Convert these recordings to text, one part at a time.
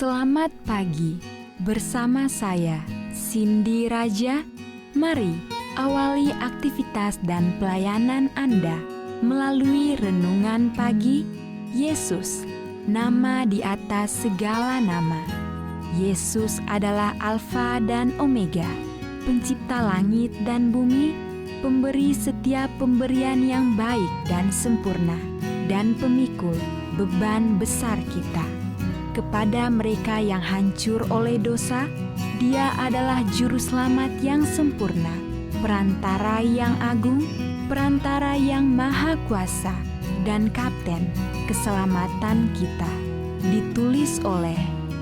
Selamat pagi, bersama saya, Cindy Raja. Mari awali aktivitas dan pelayanan Anda melalui renungan pagi. Yesus, nama di atas segala nama. Yesus adalah Alfa dan Omega, pencipta langit dan bumi, pemberi setiap pemberian yang baik dan sempurna, dan pemikul beban besar kita. Kepada mereka yang hancur oleh dosa, Dia adalah juru selamat yang sempurna, perantara yang agung, perantara yang maha kuasa, dan kapten keselamatan kita. Ditulis oleh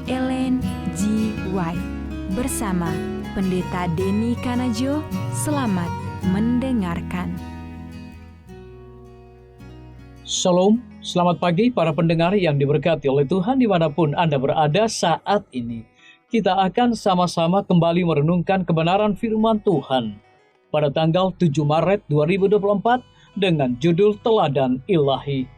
Ellen G. White bersama Pendeta Denny Kanajo. Selamat mendengarkan. Shalom, selamat pagi para pendengar yang diberkati oleh Tuhan dimanapun Anda berada saat ini. Kita akan sama-sama kembali merenungkan kebenaran firman Tuhan pada tanggal 7 Maret 2024 dengan judul Teladan Ilahi.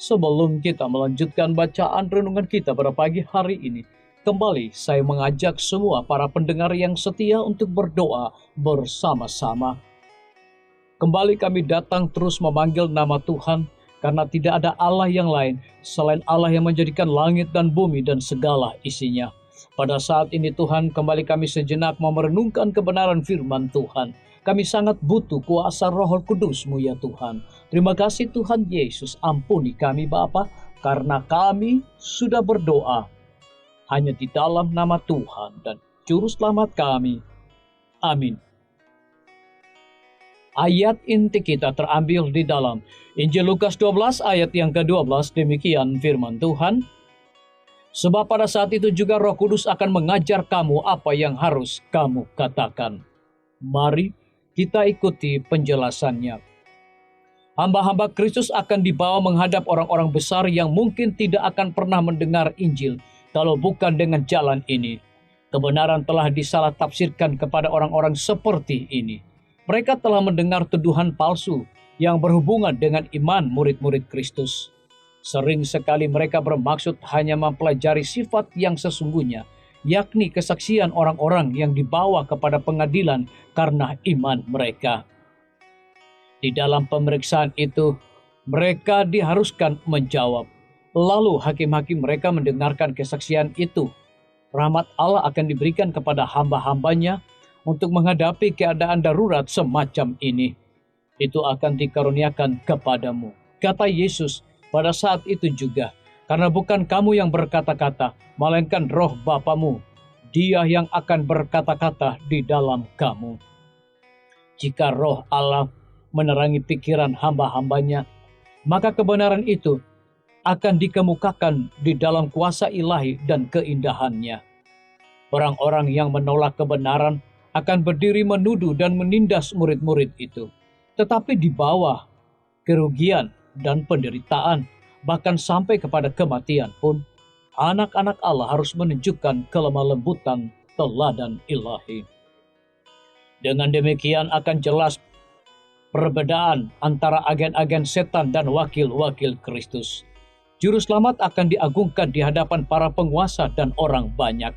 Sebelum kita melanjutkan bacaan renungan kita pada pagi hari ini, kembali saya mengajak semua para pendengar yang setia untuk berdoa bersama-sama. Kembali kami datang terus memanggil nama Tuhan, karena tidak ada Allah yang lain selain Allah yang menjadikan langit dan bumi dan segala isinya. Pada saat ini Tuhan, kembali kami sejenak mau merenungkan kebenaran firman Tuhan. Kami sangat butuh kuasa Roh Kudus-Mu ya Tuhan. Terima kasih Tuhan Yesus, ampuni kami Bapa, karena kami sudah berdoa hanya di dalam nama Tuhan dan Juru Selamat kami. Amin. Ayat inti kita terambil di dalam Injil Lukas 12 ayat yang ke-12, demikian firman Tuhan. Sebab pada saat itu juga Roh Kudus akan mengajar kamu apa yang harus kamu katakan. Mari kita ikuti penjelasannya. Hamba-hamba Kristus akan dibawa menghadap orang-orang besar yang mungkin tidak akan pernah mendengar Injil kalau bukan dengan jalan ini. Kebenaran telah disalah tafsirkan kepada orang-orang seperti ini. Mereka telah mendengar tuduhan palsu yang berhubungan dengan iman murid-murid Kristus. Sering sekali mereka bermaksud hanya mempelajari sifat yang sesungguhnya, yakni kesaksian orang-orang yang dibawa kepada pengadilan karena iman mereka. Di dalam pemeriksaan itu, mereka diharuskan menjawab. Lalu hakim-hakim mereka mendengarkan kesaksian itu. Rahmat Allah akan diberikan kepada hamba-hambanya untuk menghadapi keadaan darurat semacam ini. Itu akan dikaruniakan kepadamu, kata Yesus pada saat itu juga. Karena bukan kamu yang berkata-kata, melainkan Roh Bapamu, Dia yang akan berkata-kata di dalam kamu. Jika Roh Allah menerangi pikiran hamba-hambanya, maka kebenaran itu akan dikemukakan di dalam kuasa ilahi dan keindahannya. Orang-orang yang menolak kebenaran akan berdiri menuduh dan menindas murid-murid itu. Tetapi di bawah kerugian dan penderitaan, bahkan sampai kepada kematian pun, anak-anak Allah harus menunjukkan kelemah lembutan teladan ilahi. Dengan demikian akan jelas perbedaan antara agen-agen setan dan wakil-wakil Kristus. Juru selamat akan diagungkan di hadapan para penguasa dan orang banyak.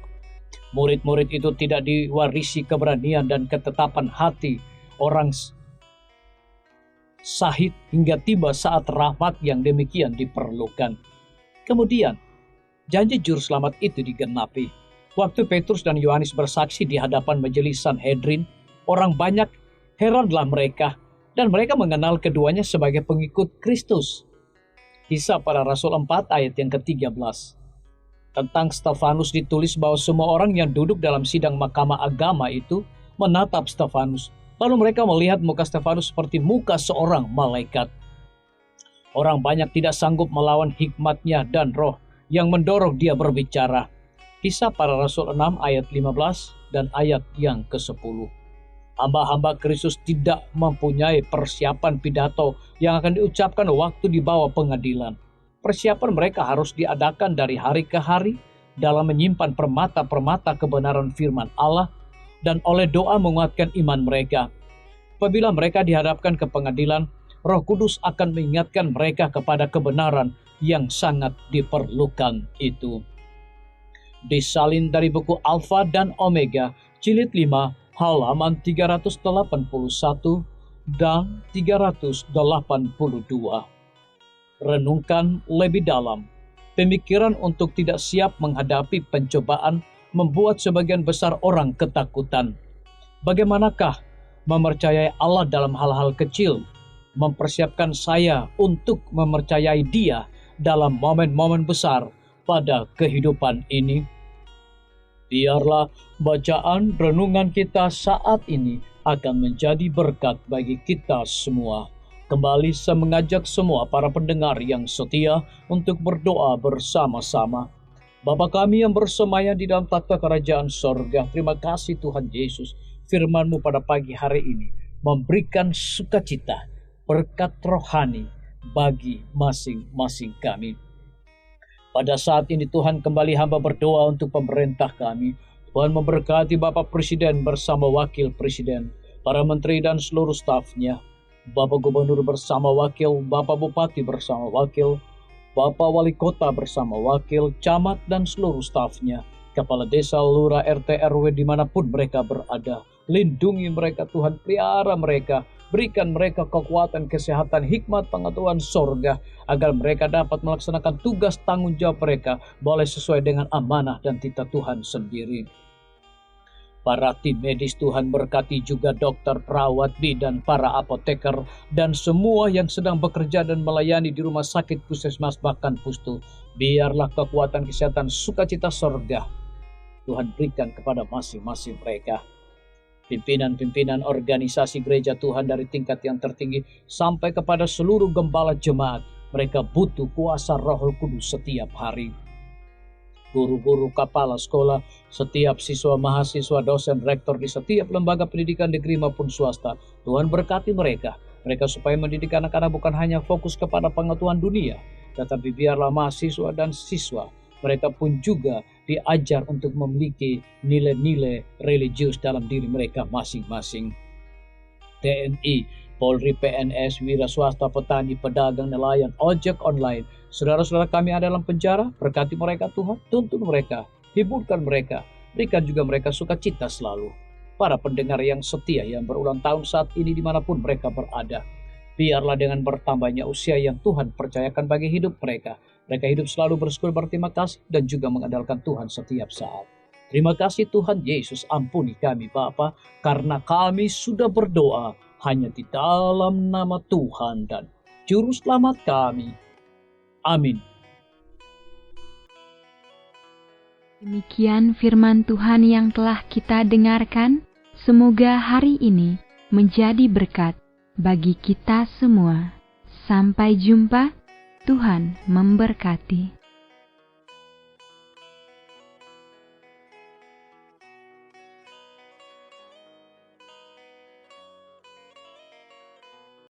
Murid-murid itu tidak diwarisi keberanian dan ketetapan hati orang sahid hingga tiba saat rahmat yang demikian diperlukan. Kemudian, janji juru selamat itu digenapi. Waktu Petrus dan Yohanes bersaksi di hadapan majelis Sanhedrin, orang banyak heranlah mereka, dan mereka mengenal keduanya sebagai pengikut Kristus. Kisah para Rasul 4 ayat yang ke-13. Tentang Stefanus ditulis bahwa semua orang yang duduk dalam sidang mahkamah agama itu menatap Stefanus. Lalu mereka melihat muka Stefanus seperti muka seorang malaikat. Orang banyak tidak sanggup melawan hikmatnya dan roh yang mendorong dia berbicara. Kisah para Rasul 6 ayat 15 dan ayat yang ke-10. Hamba-hamba Kristus tidak mempunyai persiapan pidato yang akan diucapkan waktu di bawah pengadilan. Persiapan mereka harus diadakan dari hari ke hari dalam menyimpan permata-permata kebenaran firman Allah dan oleh doa menguatkan iman mereka. Apabila mereka dihadapkan ke pengadilan, Roh Kudus akan mengingatkan mereka kepada kebenaran yang sangat diperlukan itu. disalin dari buku Alfa dan Omega, jilid 5, halaman 381 dan 382. Renungkan lebih dalam. Pemikiran untuk tidak siap menghadapi pencobaan membuat sebagian besar orang ketakutan. Bagaimanakah mempercayai Allah dalam hal-hal kecil mempersiapkan saya untuk mempercayai Dia dalam momen-momen besar pada kehidupan ini? Biarlah bacaan renungan kita saat ini akan menjadi berkat bagi kita semua. Kembali saya mengajak semua para pendengar yang setia untuk berdoa bersama-sama. Bapa kami yang bersemayam di dalam takhta kerajaan sorga, terima kasih Tuhan Yesus, firman-Mu pada pagi hari ini memberikan sukacita, berkat rohani bagi masing-masing kami. Pada saat ini Tuhan, kembali hamba berdoa untuk pemerintah kami. Tuhan memberkati Bapak Presiden bersama Wakil Presiden, para menteri dan seluruh stafnya, Bapak Gubernur bersama wakil, Bapak Bupati bersama wakil, Bapak Wali Kota bersama wakil, camat dan seluruh stafnya, kepala desa, lurah, RT, RW dimanapun mereka berada. Lindungi mereka Tuhan, pelihara mereka, berikan mereka kekuatan, kesehatan, hikmat, pengetahuan sorga, agar mereka dapat melaksanakan tugas tanggung jawab mereka, boleh sesuai dengan amanah dan titah Tuhan sendiri. Para tim medis Tuhan berkati juga dokter, perawat, bidan, para apoteker, dan semua yang sedang bekerja dan melayani di rumah sakit, puskesmas, bahkan pustu. Biarlah kekuatan kesehatan sukacita sorga Tuhan berikan kepada masing-masing mereka. Pimpinan-pimpinan organisasi gereja Tuhan dari tingkat yang tertinggi sampai kepada seluruh gembala jemaat, mereka butuh kuasa Roh Kudus setiap hari. Guru-guru, kepala sekolah, setiap siswa, mahasiswa, dosen, rektor di setiap lembaga pendidikan negeri maupun swasta, Tuhan berkati mereka supaya mendidik anak-anak bukan hanya fokus kepada pengetahuan dunia, tetapi biarlah mahasiswa dan siswa mereka pun juga diajar untuk memiliki nilai-nilai religius dalam diri mereka masing-masing. TNI, Polri, PNS, wira swasta, petani, pedagang, nelayan, ojek online, saudara-saudara kami ada dalam penjara, berkati mereka Tuhan, tuntun mereka, hiburkan mereka, berikan juga mereka sukacita selalu. Para pendengar yang setia yang berulang tahun saat ini dimanapun mereka berada, biarlah dengan bertambahnya usia yang Tuhan percayakan bagi hidup mereka, mereka hidup selalu bersyukur, berterima kasih, dan juga mengandalkan Tuhan setiap saat. Terima kasih Tuhan Yesus, ampuni kami Bapa, karena kami sudah berdoa hanya di dalam nama Tuhan dan Juru Selamat kami. Amin. Demikian firman Tuhan yang telah kita dengarkan. Semoga hari ini menjadi berkat bagi kita semua. Sampai jumpa, Tuhan memberkati.